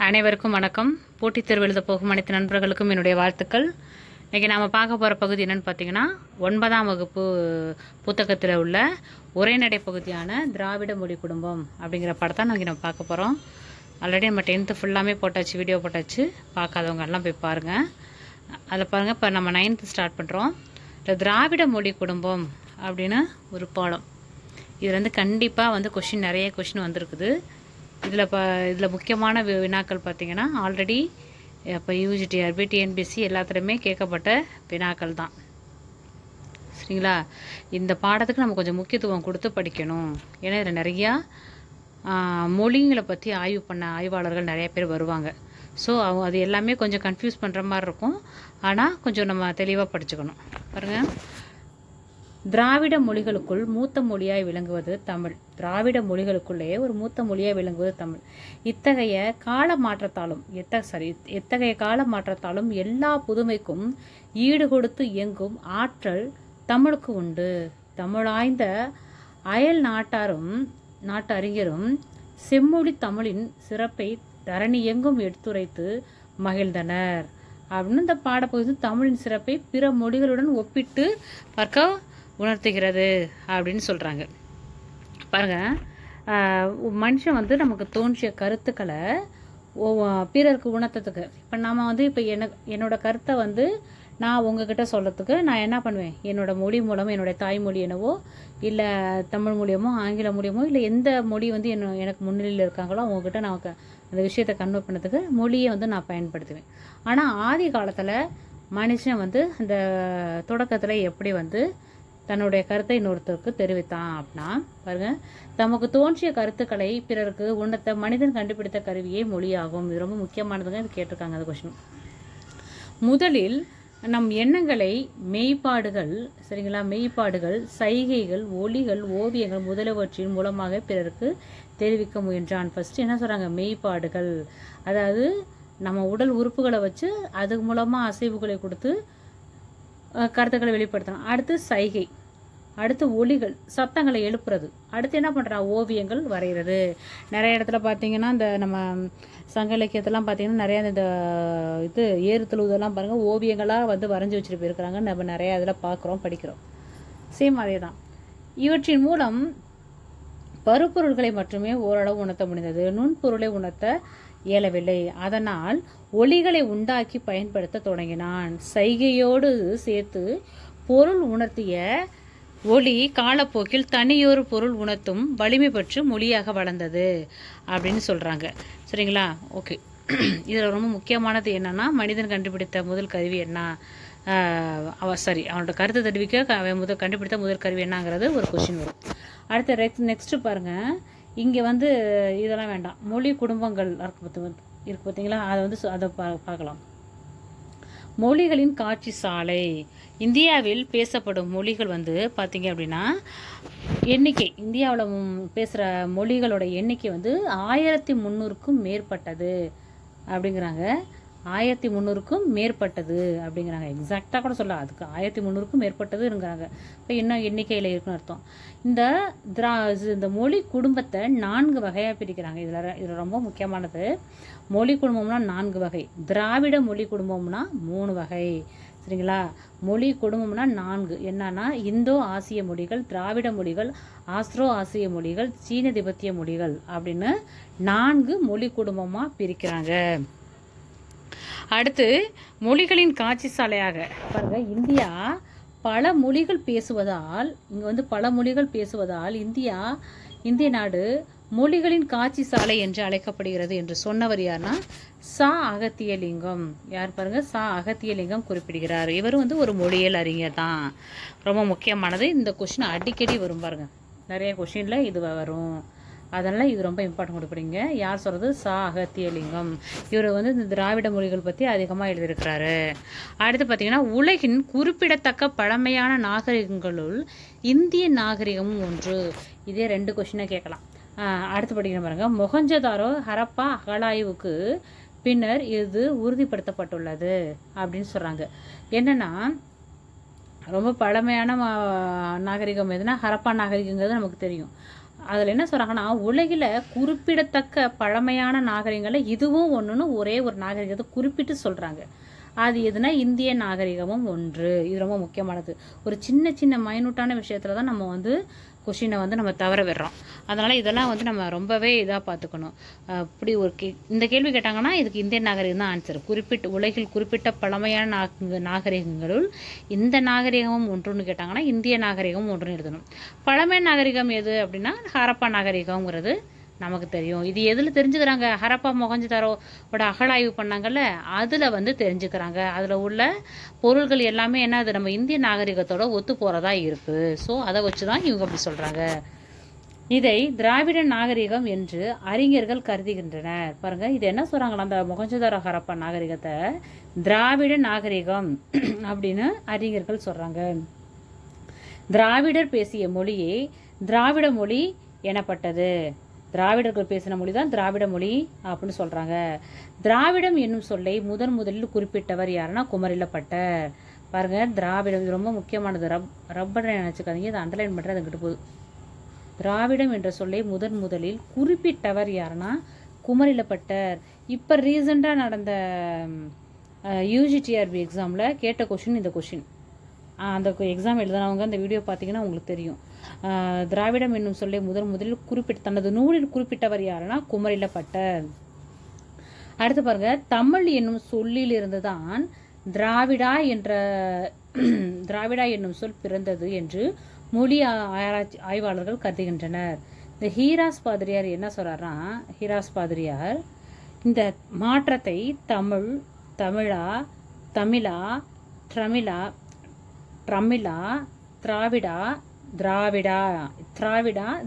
அனைவருக்கும் வணக்கம். போட்டித் தேர்வு எழுத போகும் அனைத்து நண்பர்களுக்கும் என்னுடைய வாழ்த்துக்கள். இன்றைக்கி நாம் பார்க்க போகிற பகுதி என்னென்னு பார்த்தீங்கன்னா 9ஆம் வகுப்பு புத்தகத்தில் உள்ள உரைநடை பகுதியான திராவிட மொழி குடும்பம் அப்படிங்கிற படத்தை நம்ம பார்க்க போகிறோம். ஆல்ரெடி நம்ம 10th ஃபுல்லாமே போட்டாச்சு, வீடியோ போட்டாச்சு. பார்க்காதவங்க எல்லாம் போய் பாருங்கள். அதில் பாருங்கள், இப்போ நம்ம 9th ஸ்டார்ட் பண்ணுறோம். இந்த திராவிட மொழி குடும்பம் அப்படின்னு ஒரு பாடம். இதில் கண்டிப்பாக கொஷின் நிறைய கொஷின் வந்திருக்குது. இதில் முக்கியமான வினாக்கள் பார்த்தீங்கன்னா ஆல்ரெடி இப்போ யூஜிடிஆர்பி டிஎன்பிஎஸ்சி எல்லாத்துலேயுமே கேட்கப்பட்ட வினாக்கள் தான். சரிங்களா? இந்த பாடத்துக்கு நம்ம கொஞ்சம் முக்கியத்துவம் கொடுத்து படிக்கணும். ஏன்னா இதில் நிறையா மொழிங்களை பற்றி ஆய்வு பண்ண ஆய்வாளர்கள் நிறைய பேர் வருவாங்க. ஸோ அது எல்லாமே கொஞ்சம் கன்ஃபியூஸ் பண்ணுற மாதிரி இருக்கும். ஆனால் கொஞ்சம் நம்ம தெளிவாக படிச்சுக்கணும். பாருங்கள், திராவிட மொழிகளுக்குள் மூத்த மொழியாய் விளங்குவது தமிழ். திராவிட மொழிகளுக்குள்ளே ஒரு மூத்த மொழியாய் விளங்குவது தமிழ். இத்தகைய கால மாற்றத்தாலும் எல்லா புதுமைக்கும் ஈடு கொடுத்து இயங்கும் ஆற்றல் தமிழுக்கு உண்டு. தமிழாய்ந்த அயல் நாட்டு அறிஞரும் செம்மொழி தமிழின் சிறப்பை தரணி எங்கும் எடுத்துரைத்து மகிழ்ந்தனர் அப்படின்னு இந்த பாடப்பகுதி தமிழின் சிறப்பை பிற மொழிகளுடன் ஒப்பிட்டு பார்க்க உணர்த்துகிறது அப்படின்னு சொல்கிறாங்க. பாருங்கள், மனுஷன் நமக்கு தோன்றிய கருத்துக்களை பிறருக்கு உணர்த்ததுக்கு, இப்போ நாம் இப்போ என்னோட கருத்தை நான் உங்ககிட்ட சொல்கிறதுக்கு நான் என்ன பண்ணுவேன், என்னோட மொழி மூலம், என்னுடைய தாய்மொழி என்னவோ இல்லை தமிழ் மொழியமோ ஆங்கில மொழியமோ இல்லை எந்த மொழி எனக்கு முன்னிலையில் இருக்காங்களோ அவங்கக்கிட்ட நான் அந்த விஷயத்தை கன்வே பண்ணதுக்கு மொழியை நான் பயன்படுத்துவேன். ஆனால் ஆதி காலத்தில் மனுஷன் அந்த தொடக்கத்தில் எப்படி தன்னுடைய கருத்தை இன்னொருத்தருக்கு தெரிவித்தான் அப்படின்னா, பாருங்க, தமக்கு தோன்றிய கருத்துக்களை பிறருக்கு உணர்த்த மனிதன் கண்டுபிடித்த கருவியே மொழியாகும். இது ரொம்ப முக்கியமானதுங்க. இது கேட்டிருக்காங்க அந்த கொஸ்டின். முதலில் நம் எண்ணங்களை மெய்ப்பாடுகள், சரிங்களா, மெய்ப்பாடுகள், சைகைகள், ஒலிகள், ஓவியங்கள் முதலியவற்றின் மூலமாக பிறருக்கு தெரிவிக்க முயன்றான். ஃபர்ஸ்ட் என்ன சொல்றாங்க, மெய்ப்பாடுகள், அதாவது நம்ம உடல் உறுப்புகளை வச்சு அது மூலமா அசைவுகளை கொடுத்து கருத்துக்களை வெளிப்படுத்தணும். அடுத்து சைகை, அடுத்து ஒலிகள், சத்தங்களை எழுப்புறது, அடுத்து என்ன பண்ணுறான், ஓவியங்கள் வரைகிறது. நிறைய இடத்துல பார்த்தீங்கன்னா இந்த நம்ம சங்க இலக்கியத்தெல்லாம் பார்த்தீங்கன்னா நிறையா இந்த ஏறுதழுவதெல்லாம் பாருங்கள் ஓவியங்களாக வரைஞ்சி வச்சுட்டு போயிருக்கிறாங்க. நம்ம நிறையா இதில் பார்க்குறோம், படிக்கிறோம். சேம் அதே தான். இவற்றின் மூலம் பருப்பொருள்களை மட்டுமே ஓரளவு உணர்த்த முடிந்தது, நுண்பொருளை உணர்த்த இயலவில்லை. அதனால் ஒலிகளை உண்டாக்கி பயன்படுத்த தொடங்கினான். சைகையோடு சேர்த்து பொருள் உணர்த்திய ஒலி காலப்போக்கில் தனியொரு பொருள் உணர்த்தும் வலிமை பெற்று மொழியாக வளர்ந்தது அப்படின்னு சொல்றாங்க. சரிங்களா? ஓகே. இதில் ரொம்ப முக்கியமானது என்னன்னா, மனிதன் கண்டுபிடித்த முதல் கருவி என்ன, அவனோட கருத்தை தெரிவிக்க அவன் கண்டுபிடித்த முதல் கருவி என்னங்கிறது ஒரு கொஸ்டின் வரும். அடுத்து நெக்ஸ்ட் பாருங்க, இங்கே இதெல்லாம் வேண்டாம், மொழி குடும்பங்கள் இருக்கு பார்த்தீங்களா, அதை பார்க்கலாம். மொழிகளின் காட்சி சாலை. இந்தியாவில் பேசப்படும் மொழிகள் பார்த்தீங்க அப்படின்னா எண்ணிக்கை, இந்தியாவில் பேசுகிற மொழிகளோட எண்ணிக்கை 1300க்கும் மேற்பட்டது அப்படிங்கிறாங்க. 1300க்கும் மேற்பட்டது அப்படிங்கிறாங்க. எக்ஸாக்டாக கூட சொல்ல, அதுக்கு 1300க்கும் மேற்பட்டதுங்கிறாங்க. இப்போ என்ன எண்ணிக்கையில் இருக்குன்னு அர்த்தம். இந்த மொழி குடும்பத்தை 4 வகையாக பிரிக்கிறாங்க. இதில் ரொம்ப முக்கியமானது, மொழி குடும்பம்னா 4 வகை, திராவிட மொழி குடும்பம்னா 3 வகை. சரிங்களா? மொழி குடும்பம்னா 4 என்னன்னா, இந்தோ ஆசிய மொழிகள், திராவிட மொழிகள், ஆஸ்ட்ரோ ஆசிய மொழிகள், சீன திபெத்திய மொழிகள் அப்படின்னு 4 மொழி குடும்பமாக பிரிக்கிறாங்க. அடுத்து மொழிகளின் காட்சி சாலையாக பாருங்க, இந்தியா பல மொழிகள் பேசுவதால், இங்கே பல மொழிகள் பேசுவதால் இந்திய நாடு மொழிகளின் காட்சி சாலை என்று அழைக்கப்படுகிறது என்று சொன்னவர் யாருன்னா சா அகத்தியலிங்கம். யார் பாருங்க, சா அகத்தியலிங்கம் குறிப்பிடுகிறார். இவர் ஒரு மொழியியல் அறிஞர் தான். ரொம்ப முக்கியமானது. இந்த கொஸ்டின் அடிக்கடி வரும் பாருங்க, நிறைய கொஸ்டின்ல இது வரும். அதனால் இது ரொம்ப இம்பார்ட்டன்ட் கொடுப்பீங்க. யார் சொல்கிறது, சா அகத்தியலிங்கம். இவர் இந்த திராவிட மொழிகள் பற்றி அதிகமாக எழுதியிருக்கிறாரு. அடுத்து பார்த்தீங்கன்னா, உலகின் குறிப்பிடத்தக்க பழமையான நாகரிகங்களுள் இந்திய நாகரிகமும் ஒன்று. இதே 2 கொஸ்டினை கேட்கலாம். அடுத்து படிக்கிற பாருங்க, மொஹஞ்சதாரோ ஹரப்பா அகழாய்வுக்கு பின்னர் இது உறுதிப்படுத்தப்பட்டுள்ளது அப்படின்னு சொல்கிறாங்க. என்னென்னா, ரொம்ப பழமையான நாகரிகம் எதுனா ஹரப்பா நாகரிகங்கிறது நமக்கு தெரியும். அதில் என்ன சொல்கிறாங்கன்னா, உலகில் குறிப்பிடத்தக்க பழமையான நாகரிகங்களில் இதுவும் ஒன்றுன்னு ஒரே ஒரு நாகரிகத்தை குறிப்பிட்டு சொல்கிறாங்க. அது எதுனா இந்திய நாகரிகமும் ஒன்று. இது ரொம்ப முக்கியமானது. ஒரு சின்ன சின்ன மைனூட்டான விஷயத்தில் தான் நம்ம வந்து கொஷினை வந்து நம்ம தவற விடுறோம். அதனால் இதெல்லாம் வந்து நம்ம ரொம்பவே இதாக பார்த்துக்கணும். இப்படி ஒரு இந்த கேள்வி கேட்டாங்கன்னா இதுக்கு இந்திய நாகரிகம் தான் ஆன்சர். உலகில் குறிப்பிட்ட பழமையான நாகரிகங்களுள் இந்த நாகரிகமும் ஒன்றுன்னு கேட்டாங்கன்னா இந்திய நாகரிகம் ஒன்றுன்னு எழுதணும். பழமையான நாகரிகம் எது அப்படின்னா ஹரப்பா நாகரிகங்கிறது நமக்கு தெரியும். இது எதில் தெரிஞ்சுக்கிறாங்க? ஹரப்பா மொஹஞ்சதாரோட அகழாய்வு பண்ணாங்கல்ல, அதில் வந்து தெரிஞ்சுக்கிறாங்க. அதில் உள்ள பொருள்கள் எல்லாமே என்ன, அது நம்ம இந்திய நாகரிகத்தோட ஒத்து போகிறதா இருக்குது. ஸோ அதை வச்சு தான் இவங்க அப்படி சொல்கிறாங்க. இதை திராவிட நாகரிகம் என்று அறிஞர்கள் கருதுகின்றனர். பாருங்கள், இது என்ன சொல்கிறாங்களா, அந்த மொஹஞ்சதாரோ ஹரப்பா நாகரிகத்தை திராவிட நாகரிகம் அப்படின்னு அறிஞர்கள் சொல்கிறாங்க. திராவிடர் பேசிய மொழியே திராவிட மொழி எனப்பட்டது. திராவிடர்கள் பேசின மொழி தான் திராவிட மொழி அப்படின்னு சொல்கிறாங்க. திராவிடம் என்னும் சொல்லை முதலில் குறிப்பிட்டவர் யாருன்னா குமரிலப்பட்டர். பாருங்கள், திராவிடம் இது ரொம்ப முக்கியமானது. ரப்பரை நினச்சிக்காதீங்க, இதை அண்டர்லைன் பண்ணுறது அதுக்கிட்ட போகுது. திராவிடம் என்ற சொல்லை முதலில் குறிப்பிட்டவர் யாருன்னா குமரிலப்பட்டர். இப்போ ரீசெண்டாக நடந்த UGTRB எக்ஸாமில் கேட்ட கொஷின் இந்த கொஷின். அந்த எக்ஸாம் எழுதினவங்க அந்த வீடியோ பார்த்தீங்கன்னா உங்களுக்கு தெரியும். திராவிடம் என்னும் சொல்லை முதலில் தனது நூலில் குறிப்பிட்டவர் யாருன்னா குமரிலப்பட்டர். அடுத்து பாருங்க, தமிழ் என்னும் சொல்லில் இருந்துதான் திராவிடா என்னும் சொல் பிறந்தது என்று மொழி ஆய்வாளர்கள் கருதுகின்றனர். இந்த ஹீராஸ் பாதிரியார் என்ன சொல்றாருன்னா, ஹீராஸ் பாதிரியார் இந்த மாற்றத்தை தமிழா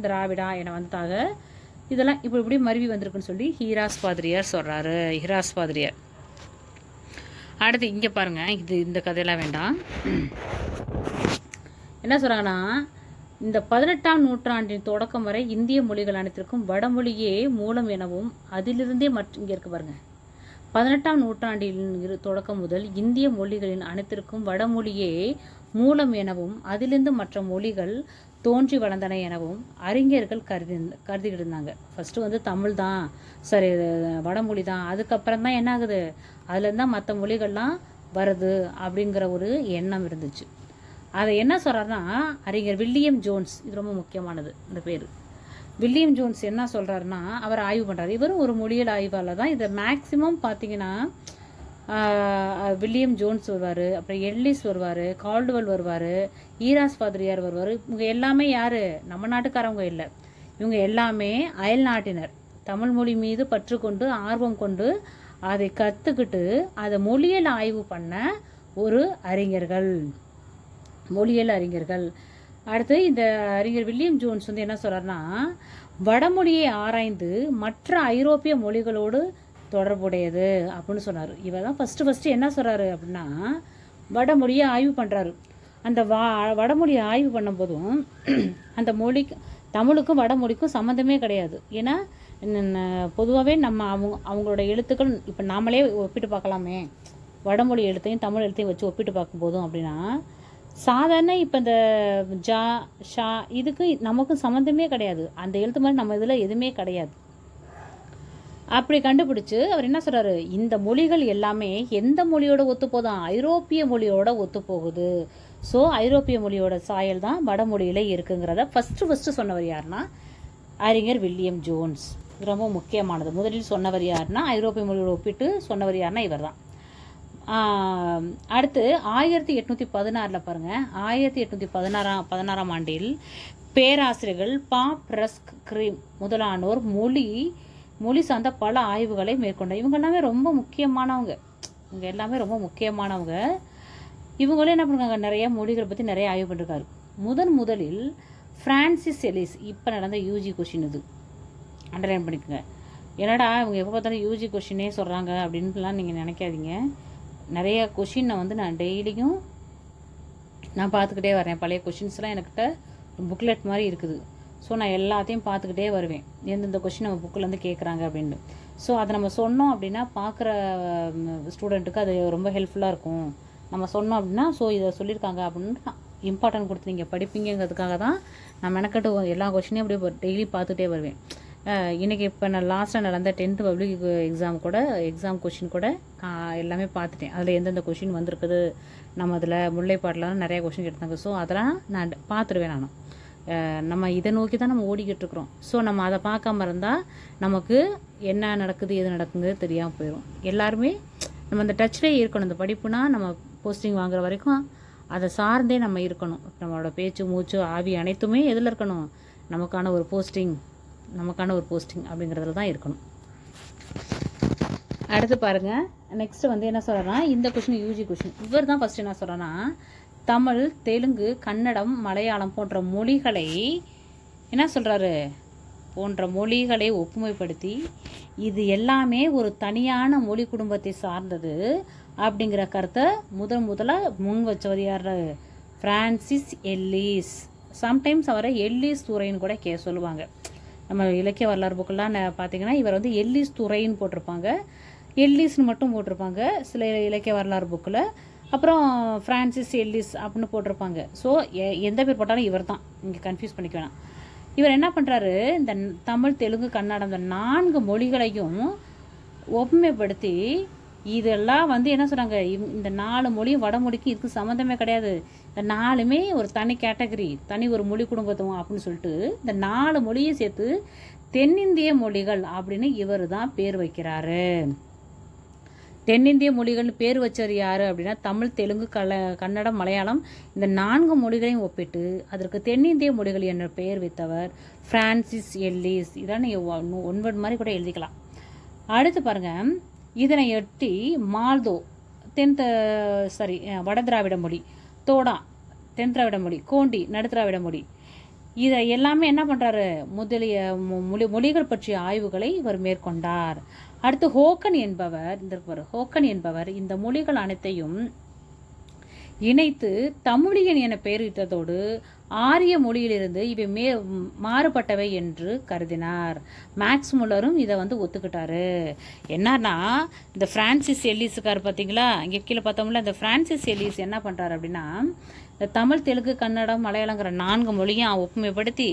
திராவிடா என வந்ததாக இதெல்லாம் இப்படி மருவி வந்திருக்குன்னு சொல்லி ஹீராஸ் பாதிரியார் சொல்றாரு. ஹீராஸ் பாதிரியார். அடுத்து இங்க பாருங்க, இந்த கதையெல்லாம் வேண்டாம். என்ன சொல்றாங்கன்னா, இந்த 18ஆம் நூற்றாண்டின் தொடக்கம் வரை இந்திய மொழிகள் அனைத்திற்கும் வடமொழியே மூலம் எனவும் அதிலிருந்தே இங்க இருக்கு பாருங்க, 18ஆம் நூற்றாண்டின் தொடக்கம் முதல் இந்திய மொழிகளின் அனைத்திற்கும் வடமொழியே மூலம் எனவும் அதிலிருந்து மற்ற மொழிகள் தோன்றி வளர்ந்தன எனவும் அறிஞர்கள் கருதிக்கிட்டு இருந்தாங்க. ஃபர்ஸ்ட் வந்து தமிழ் தான், சரி வடமொழி தான், அதுக்கப்புறம் தான் என்ன ஆகுது, அதுலேருந்து தான் மற்ற மொழிகள்லாம் வருது அப்படிங்கிற ஒரு எண்ணம் இருந்துச்சு. அதை என்ன சொல்கிறாருன்னா அறிஞர் வில்லியம் ஜோன்ஸ், இது ரொம்ப முக்கியமானது இந்த பேர். வில்லியம் ஜோன்ஸ் என்ன சொல்கிறாருன்னா, அவர் ஆய்வு பண்ணுறாரு. இவரும் ஒரு மொழியியல் ஆய்வாளர் தான். இதை மேக்சிமம் பார்த்தீங்கன்னா வில்லியம் ஜோன்ஸ் வருவார், அப்புறம் எல்லிஸ் வருவார், கால்டுவெல் வருவார், ஈராஸ் பாதிரியார் வருவார். இவங்க எல்லாமே யார், நம்ம நாட்டுக்காரவங்க இல்லை, இவங்க எல்லாமே அயல் நாட்டினர். தமிழ் மொழி மீது பற்று கொண்டு ஆர்வம் கொண்டு அதை கற்றுக்கிட்டு அதை மொழியியல் ஆய்வு பண்ண ஒரு மொழியியல் அறிஞர்கள். அடுத்து இந்த அறிஞர் வில்லியம் ஜோன்ஸ் வந்து என்ன சொல்றாருன்னா, வடமொழியை ஆராய்ந்து மற்ற ஐரோப்பிய மொழிகளோடு தொடர்புடையது அப்படின்னு சொன்னார். இவர் தான் ஃபர்ஸ்ட் என்ன சொல்றாரு அப்படின்னா, வடமொழியை ஆய்வு பண்றாரு. அந்த வடமொழியை ஆய்வு பண்ணும்போதும் அந்த மொழிக்கு தமிழுக்கும் வடமொழிக்கும் சம்மந்தமே கிடையாது. ஏன்னா பொதுவாகவே நம்ம அவங்களோட எழுத்துக்கள் இப்போ நாமளே ஒப்பிட்டு பார்க்கலாமே, வடமொழி எழுத்தையும் தமிழ் எழுத்தையும் வச்சு ஒப்பிட்டு பார்க்கும்போதும் அப்படின்னா சாதாரண இப்போ இந்த ஜா ஷா இதுக்கு நமக்கும் சம்மந்தமே கிடையாது. அந்த எழுத்து மாதிரி நம்ம இதில் எதுவுமே கிடையாது. அப்படி கண்டுபிடிச்சு அவர் என்ன சொல்றாரு, இந்த மொழிகள் எல்லாமே எந்த மொழியோட ஒத்து போதும், ஐரோப்பிய மொழியோட ஒத்து போகுது. ஸோ ஐரோப்பிய மொழியோட சாயல் தான் வடமொழியில இருக்குங்கிறத ஃபர்ஸ்ட் சொன்னவர் யாருன்னா அறிஞர் வில்லியம் ஜோன்ஸ். ரொம்ப முக்கியமானது. முதலில் சொன்னவர் யாருன்னா, ஐரோப்பிய மொழியோட ஒப்பிட்டு சொன்னவர் யாருன்னா இவர் தான். அடுத்து 1816 பாருங்க, 1816ஆம் ஆண்டில் பேராசிரியர்கள் பாப்ரஸ்க் கிரீம் முதலானோர் மொழி சார்ந்த பல ஆய்வுகளை மேற்கொண்டார். இவங்க எல்லாமே ரொம்ப முக்கியமானவங்க. இவங்களே என்ன பண்ணுறாங்க, நிறைய மொழிகளை பற்றி நிறைய ஆய்வு பண்ணிருக்காரு. முதலில் பிரான்சிஸ் எலிஸ், இப்போ நடந்த UG கொஷின் இது அண்டர்லைன் பண்ணிக்கோங்க. என்னடா இவங்க எப்போ பார்த்தாலும் UG கொஷினே சொல்கிறாங்க அப்படின்ட்டுலாம் நீங்கள் நினைக்காதீங்க. நிறைய கொஷினை வந்து நான் டெய்லியும் பார்த்துக்கிட்டே வரேன். பழைய கொஷின்ஸ்லாம் என்கிட்ட புக்லெட் மாதிரி இருக்குது. ஸோ நான் எல்லாத்தையும் பார்த்துக்கிட்டே வருவேன், எந்தெந்த கொஷின் நம்ம புக்கிலேருந்து கேட்குறாங்க அப்படின்னு. ஸோ அதை நம்ம சொன்னோம் அப்படின்னா பார்க்குற ஸ்டூடெண்ட்டுக்கு அது ரொம்ப ஹெல்ப்ஃபுல்லாக இருக்கும். நம்ம சொன்னோம் அப்படின்னா ஸோ இதை சொல்லியிருக்காங்க அப்படின்னு இம்பார்ட்டன்ட் கொடுத்து நீங்கள் படிப்பீங்கிறதுக்காக தான் நான் மெனக்கட்டு எல்லா கொஷினையும் அப்படியே டெய்லி பார்த்துட்டே வருவேன். இன்றைக்கி இப்போ நான் லாஸ்ட்டாக நடந்த 10th பப்ளிக் எக்ஸாம் கொஷின் கூட எல்லாமே பார்த்துட்டேன். அதில் எந்தெந்த கொஷின் வந்திருக்குது, நம்ம அதில் முல்லைப்பாட்டிலாம் நிறையா கொஷின் எடுத்தாங்க. ஸோ அதெல்லாம் நான் பார்த்துருவேன். நானும் நம்ம இதை நோக்கி தான் நம்ம ஓடிக்கிட்டு இருக்கிறோம். ஸோ நம்ம அதை பார்க்காம இருந்தால் நமக்கு என்ன நடக்குது எது நடக்குங்கிறது தெரியாமல் போயிடும். எல்லாருமே நம்ம அந்த டச்லேயே இருக்கணும். இந்த படிப்புனா நம்ம போஸ்டிங் வாங்குற வரைக்கும் அதை சார்ந்தே நம்ம இருக்கணும். நம்மளோட பேச்சு மூச்சு ஆவி அனைத்துமே எதில் இருக்கணும், நமக்கான ஒரு போஸ்டிங் அப்படிங்கிறதுல தான் இருக்கணும். அடுத்து பாருங்கள், நெக்ஸ்ட் வந்து என்ன சொல்கிறேன்னா, இந்த கொஷின் யூஜி கொஷின். இவர் தான் ஃபஸ்ட்டு என்ன சொல்கிறேன்னா, தமிழ், தெலுங்கு, கன்னடம், மலையாளம் போன்ற மொழிகளை என்ன சொல்கிறாரு, போன்ற மொழிகளை ஒப்புமைப்படுத்தி இது எல்லாமே ஒரு தனியான மொழி குடும்பத்தை சார்ந்தது அப்படிங்கிற கருத்தை முதலாக முன் வச்சவர் யார், பிரான்சிஸ் எல்லிஸ். சம்டைம்ஸ் அவரை எல்லிஸ் துரைன்னு கூட சொல்லுவாங்க. நம்ம இலக்கிய வரலாறு புக்கெல்லாம் பார்த்தீங்கன்னா இவர் வந்து எல்லிஸ் துரைன்னு போட்டிருப்பாங்க, எல்லிஸ்ன்னு மட்டும் போட்டிருப்பாங்க சில இலக்கிய வரலாறு புக்கில். அப்புறம் பிரான்சிஸ் எல்லிஸ் அப்படின்னு போட்டிருப்பாங்க. ஸோ எந்த பேர் போட்டாலும் இவர் தான், இங்கே கன்ஃபியூஸ் பண்ணிக்க வேணாம். இவர் என்ன பண்ணுறாரு, இந்த தமிழ், தெலுங்கு, கன்னடம் இந்த 4 மொழிகளையும் ஒப்புமைப்படுத்தி இதெல்லாம் வந்து என்ன சொல்கிறாங்க, இந்த 4 மொழியும் வடமொழிக்கு இதுக்கு சம்மந்தமே கிடையாது, இந்த 4மே ஒரு தனி கேட்டகரி, தனி ஒரு மொழி குடும்பத்துவம் அப்படின்னு சொல்லிட்டு இந்த 4 மொழியும் சேர்த்து தென்னிந்திய மொழிகள் அப்படின்னு இவர் தான் பேர் வைக்கிறாரு. தென்னிந்திய மொழிகள்னு பேர் வச்சவர் யார் அப்படின்னா, தமிழ், தெலுங்கு, கன்னடம், மலையாளம் இந்த 4 மொழிகளையும் ஒப்பிட்டு அதற்கு தென்னிந்திய மொழிகள் என்ற பெயர் வைத்தவர் பிரான்சிஸ் எல்லிஸ். இதான் நீங்கள் ஒன்பது மாதிரி கூட எழுதிக்கலாம். அடுத்து பாருங்கள், இதனை எட்டி மால்தோ வட திராவிட மொழி, தோடா தென் திராவிட மொழி, கோண்டி நடுத்திராவிட மொழி, இதை எல்லாமே என்ன பண்ணுறாரு, முதலிய மொழிகள் பற்றிய ஆய்வுகளை இவர் மேற்கொண்டார். அடுத்து ஹோக்கன் என்பவர் இந்த மொழிகள் அனைத்தையும் இணைத்து தமிழியன் என பெயரிட்டதோடு ஆரிய மொழியிலிருந்து இவை மாறுபட்டவை என்று கருதினார். மேக்ஸ் முல்லரும் இதை வந்து ஒத்துக்கிட்டாரு. என்னன்னா, இந்த பிரான்சிஸ் எல்லிஸுக்கார் பார்த்தீங்களா, இங்கே கீழே பார்த்தோம்ல, இந்த பிரான்சிஸ் எல்லிஸ் என்ன பண்ணுறாரு அப்படின்னா, இந்த தமிழ், தெலுங்கு, கன்னடம், மலையாளங்கிற 4 மொழியும் ஒப்புமைப்படுத்தி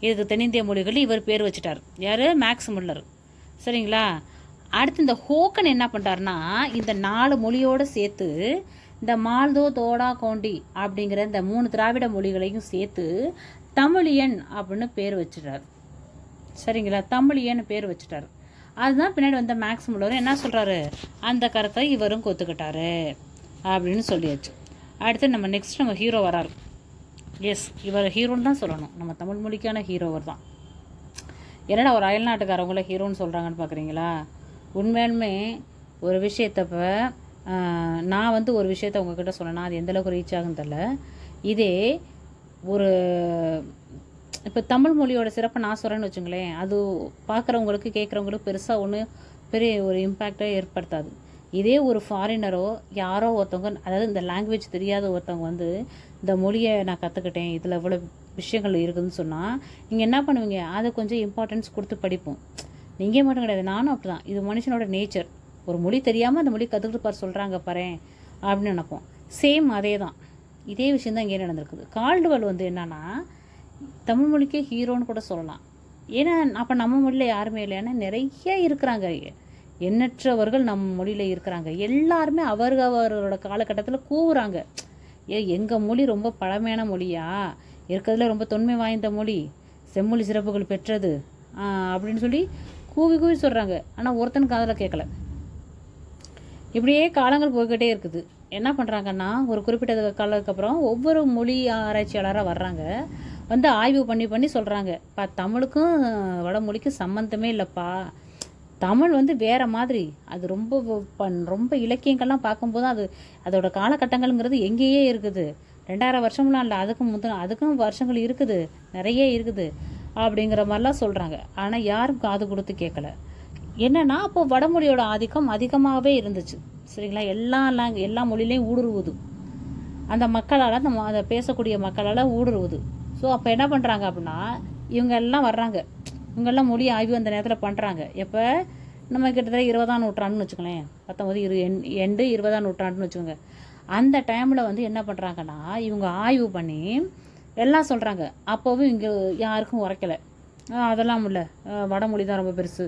இதுக்கு தென்னிந்திய மொழிகள் இவர் பேர் வச்சுட்டார். யார், மேக்ஸ் முல்லர். சரிங்களா. அடுத்து இந்த ஹோக்கன் என்ன பண்ணுறாருன்னா, இந்த 4 மொழியோடு சேர்த்து இந்த மால்தோ, தோடா, கோண்டி அப்படிங்கிற இந்த 3 திராவிட மொழிகளையும் சேர்த்து தமிழியன் அப்படின்னு பேர் வச்சுட்டார். சரிங்களா, தமிழியன் பேர் வச்சுட்டார். அதுதான் பின்னாடி வந்த மேக்ஸ் முல்லரும் என்ன சொல்கிறாரு, அந்த கருத்தை இவரும் கொத்துக்கிட்டாரு அப்படின்னு சொல்லியாச்சு. அடுத்து நம்ம ஹீரோ வராரு. எஸ், இவர் ஹீரோன்னு தான் சொல்லணும், நம்ம தமிழ் மொழிக்கான ஹீரோவர் தான். என்னடா ஒரு அயல்நாட்டுக்காரவங்கள ஹீரோன்னு சொல்கிறாங்கன்னு பார்க்குறீங்களா? உண்மையாலுமே ஒரு விஷயத்தப்போ நான் வந்து ஒரு விஷயத்த உங்ககிட்ட சொன்னேன்னா அது எந்தளவுக்கு ரீச் ஆகுன்னு தெரில. இதே ஒரு இப்போ தமிழ் மொழியோட சிறப்பை நான் சொல்கிறேன்னு வச்சுங்களேன், அது பார்க்குறவங்களுக்கு கேட்குறவங்களுக்கு பெருசாக பெரிய ஒரு இம்பேக்டை ஏற்படுத்தாது. இதே ஒரு ஃபாரினரோ யாரோ ஒருத்தவங்க, அதாவது இந்த லாங்குவேஜ் தெரியாத ஒருத்தவங்க வந்து இந்த மொழியை நான் கற்றுக்கிட்டேன், இதில் இவ்வளோ விஷயங்கள் இருக்குதுன்னு சொன்னால் நீங்கள் என்ன பண்ணுவீங்க, அதை கொஞ்சம் இம்பார்ட்டன்ஸ் கொடுத்து படிப்போம். நீங்கள் மட்டும் கிடையாது, நானும் அப்படி தான். இது மனுஷனோட நேச்சர். ஒரு மொழி தெரியாமல் அந்த மொழி கற்றுக்கிட்டு பார் சொல்கிறாங்க பாரு அப்படின்னு நினைப்போம். சேம் அதே தான், இதே விஷயம் தான் இங்கே நடந்திருக்குது. கால்டுவெல் வந்து என்னன்னா தமிழ் மொழிக்கே ஹீரோன்னு கூட சொல்லலாம். ஏன்னா அப்போ நம்ம மொழியில் யாருமே இல்லை, ஏன்னா நிறைய இருக்கிறாங்க, எண்ணற்றவர்கள் நம்ம மொழியில் இருக்கிறாங்க. எல்லாருமே அவர்களோட காலகட்டத்தில் கூவுறாங்க, எங்கள் மொழி ரொம்ப பழமையான மொழியா, இருக்கிறதுல ரொம்ப தொன்மை வாய்ந்த மொழி, செம்மொழி சிறப்புகள் பெற்றது அப்படின்னு சொல்லி கூவி சொல்கிறாங்க. ஆனால் ஒருத்தனுக்கு அதில் கேட்கல. இப்படியே காலங்கள் போய்கிட்டே இருக்குது. என்ன பண்ணுறாங்கன்னா, ஒரு குறிப்பிட்ட காலத்துக்கு அப்புறம் ஒவ்வொரு மொழி ஆராய்ச்சியாளராக வர்றாங்க, வந்து ஆய்வு பண்ணி சொல்கிறாங்க, தமிழுக்கும் வடமொழிக்கும் சம்மந்தமே இல்லைப்பா, தமிழ் வந்து வேறு மாதிரி, அது ரொம்ப இலக்கியங்கள்லாம் பார்க்கும்போது அதோட காலகட்டங்கள்ங்கிறது எங்கேயே இருக்குது, 2000 வருஷம்லாம் இல்லை, அதுக்கும் வருஷங்கள் இருக்குது, நிறைய இருக்குது அப்படிங்கிற மாதிரிலாம் சொல்கிறாங்க. ஆனால் யாரும் காது கொடுத்து கேட்கல. என்னன்னா, அப்போ வடமொழியோட ஆதிக்கம் அதிகமாகவே இருந்துச்சு. சரிங்களா. எல்லா மொழியிலையும் ஊடுருவுது, அந்த மக்களால், அதை பேசக்கூடிய மக்களால் ஊடுருவுது. ஸோ அப்போ என்ன பண்ணுறாங்க அப்படின்னா, இவங்க எல்லாம் வர்றாங்க, இவங்கெல்லாம் மொழி ஆய்வு அந்த நேரத்தில் பண்ணுறாங்க. எப்போ நம்ம கிட்டத்தட்ட 20ஆம் நூற்றாண்டுன்னு வச்சுக்கோங்களேன், 19 எண்டு 20ஆம் நூற்றாண்டுன்னு வச்சுக்கோங்க. அந்த டைமில் வந்து என்ன பண்ணுறாங்கன்னா இவங்க ஆய்வு பண்ணி எல்லாம் சொல்கிறாங்க. அப்போவும் இங்கே யாருக்கும் உரைக்கலை. அதெல்லாம் இல்லை, வடமொழி தான் ரொம்ப பெருசு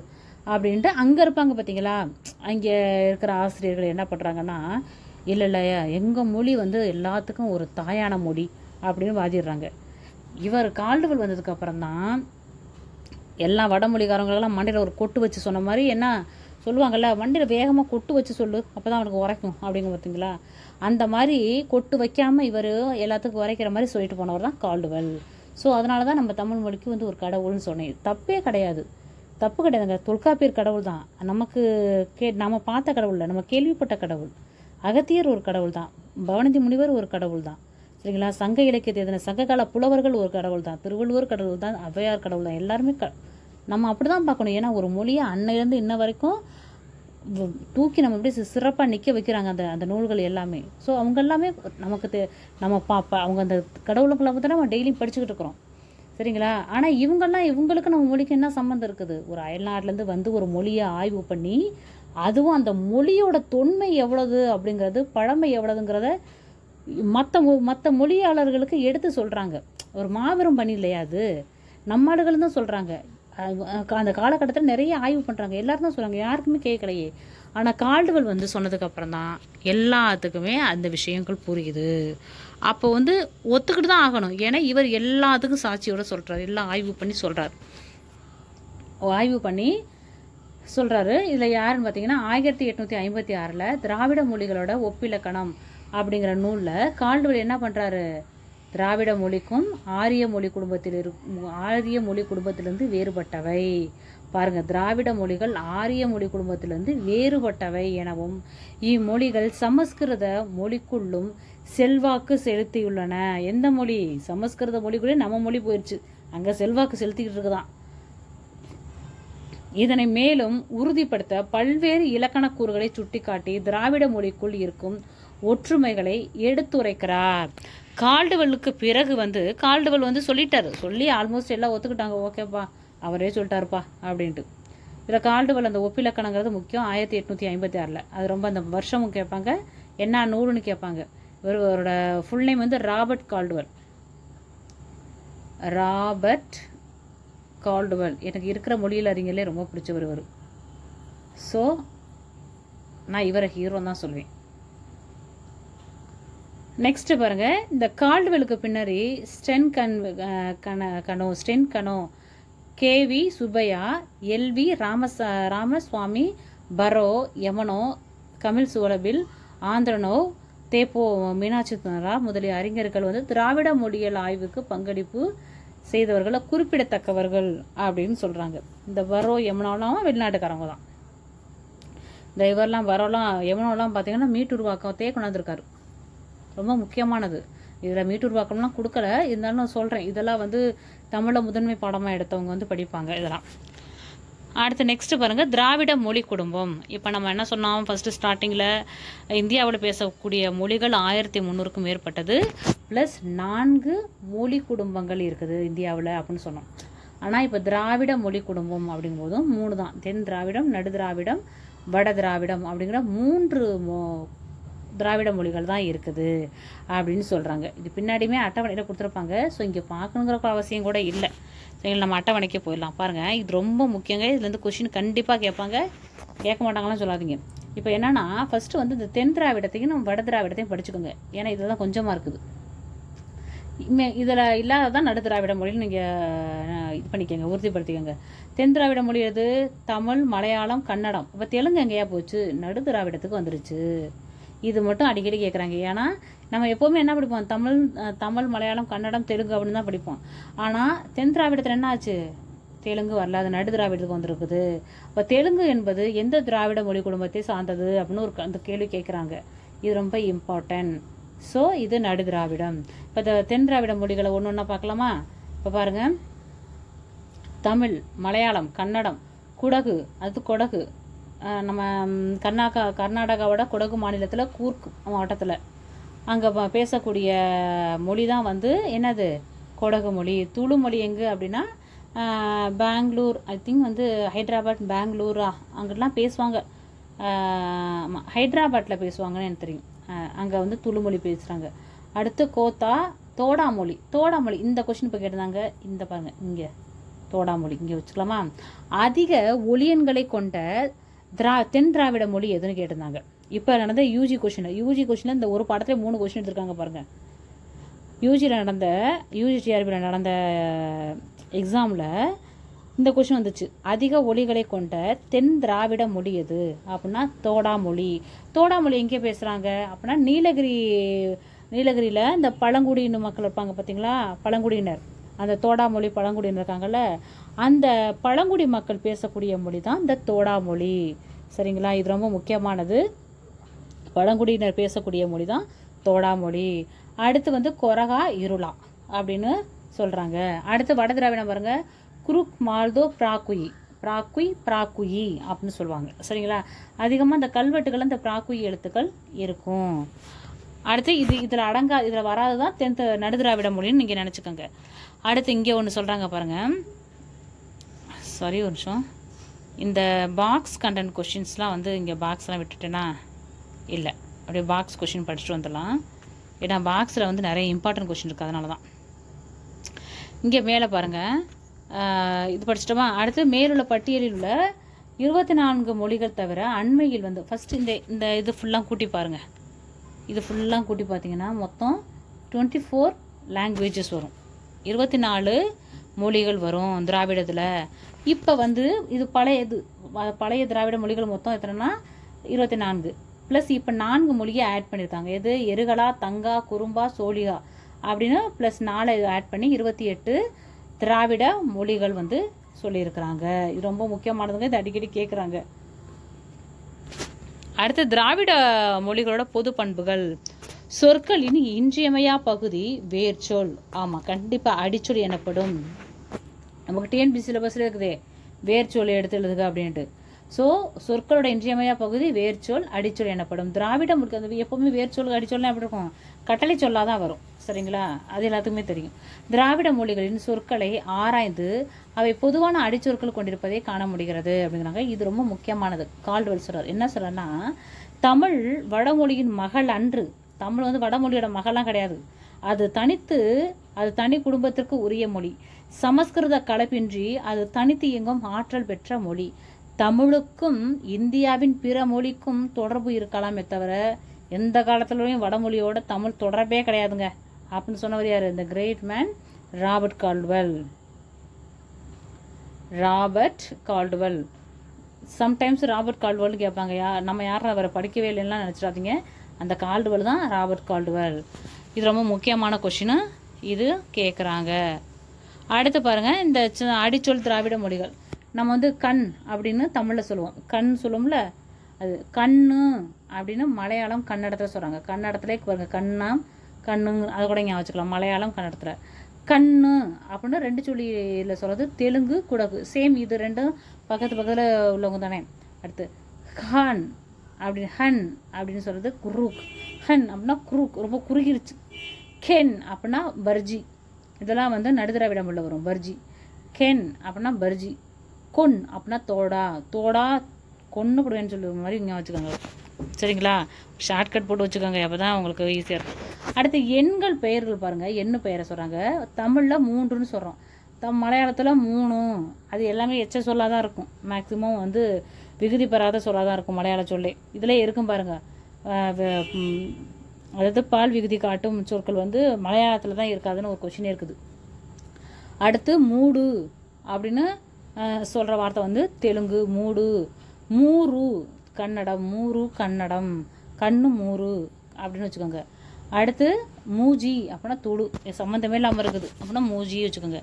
அப்படின்ட்டு அங்கே இருப்பாங்க பார்த்தீங்களா. அங்கே இருக்கிற ஆசிரியர்கள் என்ன பண்ணுறாங்கன்னா, இல்லை இல்லை எங்கள் மொழி வந்து எல்லாத்துக்கும் ஒரு தாயான மொழி அப்படின்னு வாதிடுறாங்க. இவர் கால்டுவெல் வந்ததுக்கப்புறம் தான் எல்லா வடமொழிக்காரங்களெல்லாம் மண்டையில் ஒரு கொட்டு வச்சு சொன்ன மாதிரி என்ன சொல்லுவாங்கள்ல, மண்டையில் வேகமாக கொட்டு வச்சு சொல்லு அப்போ தான் அவனுக்கு உரைக்கும் அப்படிங்க பார்த்தீங்களா. அந்த மாதிரி கொட்டு வைக்காமல் இவர் எல்லாத்துக்கும் உரைக்கிற மாதிரி சொல்லிட்டு போனவர் தான் கால்டுவெல். ஸோ அதனால தான் நம்ம தமிழ் மொழிக்கு வந்து ஒரு கடவுள்னு சொன்னேன். தப்பே கிடையாது, தப்பு கிடையாதுங்க. தொல்காப்பியர் கடவுள் தான், நமக்கு நம்ம பார்த்த கடவுள் இல்லை, நம்ம கேள்விப்பட்ட கடவுள். அகத்தியர் ஒரு கடவுள் தான், பவனந்தி முனிவர் ஒரு கடவுள் தான், சரிங்களா. சங்க இலக்கியத்தை எதின சங்ககால புலவர்கள் ஒரு கடவுள் தான், திருவள்ளுவர் கடவுள் தான், ஔவையார் கடவுள் தான். எல்லாருமே நம்ம அப்படி தான் பார்க்கணும். ஏன்னா ஒரு மொழியை அன்னையிலேருந்து இன்ன வரைக்கும் தூக்கி நம்ம எப்படி சிறப்பாக நிற்க வைக்கிறாங்க அந்த நூல்கள் எல்லாமே. ஸோ அவங்க எல்லாமே நமக்கு நம்ம அவங்க அந்த கடவுளுக்குள்ள தான் நம்ம டெய்லியும் படிச்சுக்கிட்டு இருக்கிறோம், சரிங்களா. ஆனால் இவங்களுக்கு நம்ம மொழிக்கு என்ன சம்மந்தம் இருக்குது? ஒரு அயல்நாட்டிலேருந்து வந்து ஒரு மொழியை ஆய்வு பண்ணி அதுவும் அந்த மொழியோட தொன்மை எவ்வளவு அப்படிங்கிறது, பழமை எவ்வளவுங்கிறத மற்ற மொழியாளர்களுக்கு எடுத்து சொல்கிறாங்க. ஒரு மாபெரும் பணி இல்லையா அது? நம்ம ஆளுகள் தான் சொல்கிறாங்க. அந்த காலகட்டத்தில் நிறைய ஆய்வு பண்ணுறாங்க, எல்லாரும் தான் சொல்கிறாங்க, யாருக்குமே கேட்கலையே. ஆனால் கால்டுவெல் வந்து சொன்னதுக்கப்புறம் தான் எல்லாத்துக்குமே அந்த விஷயங்கள் புரியுது. அப்போ வந்து ஒத்துக்கிட்டு தான் ஆகணும். ஏன்னா இவர் எல்லாத்துக்கும் சாட்சியோட சொல்கிறார், எல்லாம் ஆய்வு பண்ணி சொல்கிறார். ஆய்வு பண்ணி சொல்கிறாரு. இதில் யாருன்னு பார்த்தீங்கன்னா 1856 திராவிட மொழிகளோட ஒப்பிலக்கணம் அப்படிங்கிற நூலில் கால்டுவெல் என்ன பண்ணுறாரு, திராவிட மொழிக்கும் ஆரிய மொழி குடும்பத்திலிருந்து வேறுபட்டவை. பாருங்க, திராவிட மொழிகள் ஆரிய மொழி குடும்பத்திலிருந்து வேறுபட்டவை எனவும் இம்மொழிகள் சமஸ்கிருத மொழிக்குள்ளும் செல்வாக்கு செலுத்தியுள்ளன. எந்த மொழி? சமஸ்கிருத மொழிக்குள்ளே நம்ம மொழி போயிடுச்சு, அங்கே செல்வாக்கு செலுத்திக்கிட்டு இருக்குதான். இதனை மேலும் உறுதிப்படுத்த பல்வேறு இலக்கண கூறுகளை சுட்டிக்காட்டி திராவிட மொழிக்குள் இருக்கும் ஒற்றுமைகளை எடுத்துரைக்கிறார். கால்டுவெல்லுக்கு பிறகு வந்து கால்டுவெல் வந்து சொல்லிட்டாரு, சொல்லி ஆல்மோஸ்ட் எல்லாம் ஒத்துக்கிட்டாங்க, ஓகேப்பா அவரே சொல்லிட்டாருப்பா அப்படின்ட்டு. இதில் கால்டுவெல் அந்த ஒப்பிலக்கணங்கிறது முக்கியம் 1856. அது ரொம்ப அந்த வருஷமும் கேட்பாங்க, என்ன நூலுன்னு கேட்பாங்க. இவரோட ஃபுல் நேம் வந்து ராபர்ட் கால்டுவெல். எனக்கு இருக்கிற மொழியில் அறிஞர்களே ரொம்ப பிடிச்சவர் இவர். ஸோ நான் இவரை ஹீரோ தான் சொல்வேன். நெக்ஸ்ட் பாருங்க, இந்த கால்டுவெலுக்கு பின்னாடி Sten Konow, KV Subbaiah, LV Ramaswamy, Burrow, Emeneau, Kamil Zvelebil, Andronov, தேப்போ மீனாட்சிரா முதலிய அறிஞர்கள் வந்து திராவிட மொழியியல் ஆய்வுக்கு பங்களிப்பு செய்தவர்களை குறிப்பிடத்தக்கவர்கள் அப்படின்னு சொல்றாங்க. இந்த பரோ யமனோலாம் வெளிநாட்டுக்காரங்க தான். இந்த இவரெல்லாம் பரோலாம் யமனோலாம் பார்த்தீங்கன்னா மீட்டுருவாக்கத்தையே கொண்டாந்துருக்காரு, ரொம்ப முக்கியமானது. இதில் மீட்டுருவாக்கம்லாம் கொடுக்கல, இருந்தாலும் சொல்கிறேன், இதெல்லாம் வந்து தமிழை முதன்மை பாடமாக எடுத்தவங்க வந்து படிப்பாங்க இதெல்லாம். அடுத்து நெக்ஸ்ட் பாருங்கள், திராவிட மொழி குடும்பம். இப்போ நம்ம என்ன சொன்னோம், ஃபஸ்ட்டு ஸ்டார்டிங்கில் இந்தியாவில் பேசக்கூடிய மொழிகள் 1300க்கும் மேற்பட்டது, ப்ளஸ் 4 மொழி குடும்பங்கள் இருக்குது இந்தியாவில் அப்படின்னு சொன்னோம். ஆனால் இப்போ திராவிட மொழி குடும்பம் அப்படிங்கும்போதும் 3 தான், தென் திராவிடம், நடு திராவிடம், வட திராவிடம் அப்படிங்கிற 3 திராவிட மொழிகள் தான் இருக்குது அப்படின்னு சொல்கிறாங்க. இது பின்னாடியுமே அட்டவணையில் கொடுத்துருப்பாங்க. ஸோ இங்கே பார்க்கணுங்கிற அவசியம் கூட இல்லை. சரிங்களா, நம்ம அட்டவணைக்கே போயிடலாம். பாருங்கள், இது ரொம்ப முக்கியங்க. இதுலேருந்து கொஷின் கண்டிப்பாக கேட்பாங்க, கேட்க மாட்டாங்களாம் சொல்லாதீங்க. இப்போ என்னென்னா ஃபஸ்ட்டு வந்து இந்த தென் திராவிடத்தையும் நம்ம வட திராவிடத்தையும் படிச்சுக்கோங்க. ஏன்னா இதில் தான் கொஞ்சமாக இருக்குது, இதில் இல்லாததான் நடு திராவிட மொழின்னு நீங்கள் இது பண்ணிக்கோங்க, உறுதிப்படுத்திக்கோங்க. தென் திராவிட மொழி எது? தமிழ், மலையாளம், கன்னடம். இப்போ தெலுங்கு எங்கேயா போச்சு? நடு திராவிடத்துக்கு வந்துருச்சு. இது மட்டும் அடிக்கடி கேட்குறாங்க. ஏன்னா நம்ம எப்போவுமே என்ன படிப்போம், தமிழ், மலையாளம், கன்னடம், தெலுங்கு அப்படின்னு தான் படிப்போம். ஆனால் தென் திராவிடத்தில் என்ன ஆச்சு? தெலுங்கு வரல, அது நடு திராவிடத்துக்கு வந்திருக்குது. இப்போ தெலுங்கு என்பது எந்த திராவிட மொழி குடும்பத்தை சார்ந்தது அப்படின்னு அந்த கேள்வி கேட்குறாங்க. இது ரொம்ப இம்பார்ட்டன்ட். ஸோ இது நடு திராவிடம். இப்போ தென் திராவிட மொழிகளை ஒன்று ஒன்றா பார்க்கலாமா? இப்போ பாருங்கள், தமிழ், மலையாளம், கன்னடம், குடகு, அது கொடகு. நம்ம கர்நாடகாவோட கொடகு மாநிலத்தில் கூர்க் மாவட்டத்தில் அங்கே பேசக்கூடிய மொழி தான் வந்து என்னது? கொடகு மொழி. துளு மொழி எங்கே அப்படின்னா பெங்களூர், ஐ திங்க் வந்து ஹைதராபாத், பெங்களூரா அங்கெல்லாம் பேசுவாங்க. ஹைதராபாத்தில் பேசுவாங்கன்னு எனக்கு தெரியும். அங்கே வந்து துளு மொழி பேசுகிறாங்க. அடுத்து கோத்தா தோடாமொழி. தோடாமொழி இந்த கொஸ்டின் இப்போ கேட்டிருந்தாங்க. இந்த பாருங்க இங்கே தோடாமொழி இங்கே வச்சுக்கலாமா. அதிக ஒளியன்களை கொண்ட தென் திராவிட மொழி எதுன்னு கேட்டிருந்தாங்க. இப்போ நடந்த யூஜி கொஸ்டினில் இந்த ஒரு பாடத்துல 3 கொஸ்டின் எடுத்திருக்காங்க பாருங்க. யூஜிடிஆர்பியில் நடந்த எக்ஸாமில் இந்த கொஸ்டின் வந்துச்சு. அதிக ஒலிகளை கொண்ட தென் திராவிட மொழி எது அப்படின்னா தோடாமொழி. தோடாமொழி எங்கே பேசுகிறாங்க அப்படின்னா நீலகிரியில் இந்த பழங்குடியின மக்கள் இருப்பாங்க பார்த்தீங்களா, பழங்குடியினர். அந்த தோடாமொழி பழங்குடியினர் இருக்காங்கல்ல, அந்த பழங்குடி மக்கள் பேசக்கூடிய மொழி தான் இந்த தோடாமொழி. சரிங்களா, இது ரொம்ப முக்கியமானது. பழங்குடியினர் பேசக்கூடிய மொழி தான் தோடாமொழி. அடுத்து வந்து கொரகா இருளா அப்படின்னு சொல்கிறாங்க. அடுத்து வட திராவிடம் பாருங்க, குருக் மால்தோ பிராக்குயி அப்படின்னு சொல்லுவாங்க. சரிங்களா, அதிகமாக இந்த கல்வெட்டுகள் இந்த பிராக்குயி எழுத்துக்கள் இருக்கும். அடுத்து இதில் வராது தான் நடுதிராவிட மொழின்னு நீங்கள் நினச்சிக்கோங்க. அடுத்து இங்கே ஒன்று சொல்கிறாங்க பாருங்கள். சாரி ஒரு நிமிஷம், இந்த பாக்ஸ் கண்டென்ட் கொஷின்ஸ்லாம் வந்து இங்கே பாக்ஸ்லாம் விட்டுட்டேன்னா இல்லை, அப்படியே பாக்ஸ் கொஷின் படிச்சுட்டு வந்துடலாம். ஏன்னா பாக்ஸில் வந்து நிறைய இம்பார்ட்டன்ட் கொஷின் இருக்குது, அதனால தான். இங்கே மேலே பாருங்கள், இது படிச்சிட்டோமா. அடுத்து மேலுள்ள பட்டியலில் உள்ள 24 மொழிகள் தவிர அண்மையில் வந்து ஃபஸ்ட்டு இந்த இது ஃபுல்லாக கூட்டி பாருங்கள். இது ஃபுல்லாக கூட்டி பார்த்தீங்கன்னா மொத்தம் 24 லாங்குவேஜஸ் வரும், 24 மொழிகள் வரும் திராவிடத்தில். இப்போ வந்து இது பழைய திராவிட மொழிகள் மொத்தம் எத்தனைன்னா 24 ப்ளஸ் இப்போ 4 மொழியை ஆட் பண்ணியிருக்காங்க. எது எருகலா, தங்கா, குறும்பா, சோழிகா அப்படின்னு ப்ளஸ் 4 ஆட் பண்ணி 28 திராவிட மொழிகள் வந்து சொல்லியிருக்கிறாங்க. இது ரொம்ப முக்கியமானதுங்க, இது அடிக்கடி கேட்குறாங்க. அடுத்து திராவிட மொழிகளோட பொது பண்புகள். சொற்களின் இன்றியமையா பகுதி வேர்ச்சொல். ஆமாம், கண்டிப்பாக அடிச்சொல் எனப்படும். நமக்கு டிஎன்பிசி சிலபஸில் இருக்குதே வேர்ச்சொல் எடுத்து எழுதுக அப்படின்ட்டு. ஸோ சொற்களோட இன்றியமையா பகுதி வேர்ச்சொல், அடிச்சொல் எனப்படும். திராவிட மொழி அந்த எப்போவுமே வேர்ச்சொல் அடிச்சொல்லாம் எப்படி இருக்கும், கட்டளை சொல்லாக தான் வரும். சரிங்களா, அது எல்லாத்துக்குமே தெரியும். திராவிட மொழிகளின் சொற்களை ஆராய்ந்து அவை பொதுவான அடிச்சொற்கள் கொண்டிருப்பதை காண முடிகிறது அப்படிங்கிறாங்க. இது ரொம்ப முக்கியமானது. கால்டுவெல் சொல்றார். என்ன சொல்றன்னா, தமிழ் வடமொழியின் மகள் அன்று. தமிழ் வந்து வடமொழியோட மகள்லாம் கிடையாது. அது தனி குடும்பத்திற்கு உரிய மொழி. சமஸ்கிருத கலப்பின்றி அது தனித்து இயங்கும் ஆற்றல் பெற்ற மொழி. தமிழுக்கும் இந்தியாவின் பிற மொழிக்கும் தொடர்பு இருக்கலாமே தவிர எந்த காலத்துலையும் வடமொழியோட தமிழ் தொடர்பே கிடையாதுங்க அப்படின்னு சொன்னவர் யார்? இந்த great man Robert Caldwell. Sometimes Robert Caldwell கேட்பாங்க. நம்ம யாரும் அவரை படிக்கவே இல்லைன்னா நினச்சிடாதீங்க. அந்த கால்டுவெல் தான் ராபர்ட் கால்டுவெல். இது ரொம்ப முக்கியமான கொஷினு, இது கேட்குறாங்க. அடுத்து பாருங்கள், இந்த அடிச்சொல் திராவிட மொழிகள். நம்ம வந்து கண் அப்படின்னு தமிழில் சொல்லுவோம், கண் சொல்லுவோம்ல, அது கண்ணு அப்படின்னு மலையாளம் கன்னடத்தில் சொல்கிறாங்க. கன்னடத்துல பாருங்க, கண்ணு அதை கூட ஞாபகம் வச்சுக்கலாம். மலையாளம் கன்னடத்தில் கண்ணு அப்படின்னு 2 சொல்லியில் சொல்கிறது. தெலுங்கு குடகு சேம், இது ரெண்டும் பக்கத்தில் உள்ளவங்க தானே. அடுத்து ஹன் அப்படின்னு சொல்கிறது குரூக். ஹன் அப்படின்னா குரூக், ரொம்ப குறுகிருச்சு. கென் அப்படின்னா பர்ஜி, இதெல்லாம் வந்து நடுதிராவிட மொழியில் வரும். பர்ஜி. கென் அப்படின்னா பர்ஜி. கொன் அப்படின்னா தோடா கொன்னு கொடுவேன்னு சொல்லுற மாதிரி இங்கே வச்சுக்கோங்க. சரிங்களா, ஷார்ட்கட் போட்டு வச்சுக்கோங்க, அப்போ தான் உங்களுக்கு ஈஸியாக இருக்கும். அடுத்து எண்கள் பெயர்கள் பாருங்கள். எண்ணு பெயரை சொல்கிறாங்க. தமிழில் 3ன்னு சொல்கிறோம், மலையாளத்தில் 3. அது எல்லாமே எச்ச சொல்லாக தான் இருக்கும். மேக்ஸிமம் வந்து விகுதி பெறாத சொல்லாக தான் இருக்கும் மலையாள சொல்லே. இதில் இருக்கும் பாருங்கள், அதாவது பால் விகுதி காட்டும் சொற்கள் வந்து மலையாளத்தில் தான் இருக்காதுன்னு ஒரு கொஷினே இருக்குது. அடுத்து மூடு அப்படின்னு சொல்கிற வார்த்தை வந்து தெலுங்கு மூடு. மூரு கன்னடம், கண்ணு மூரு அப்படின்னு வச்சுக்கோங்க. அடுத்து மூஜி அப்படின்னா துடு, சம்மந்தமே இல்லாமல் இருக்குது அப்படின்னா மூஜி வச்சுக்கோங்க.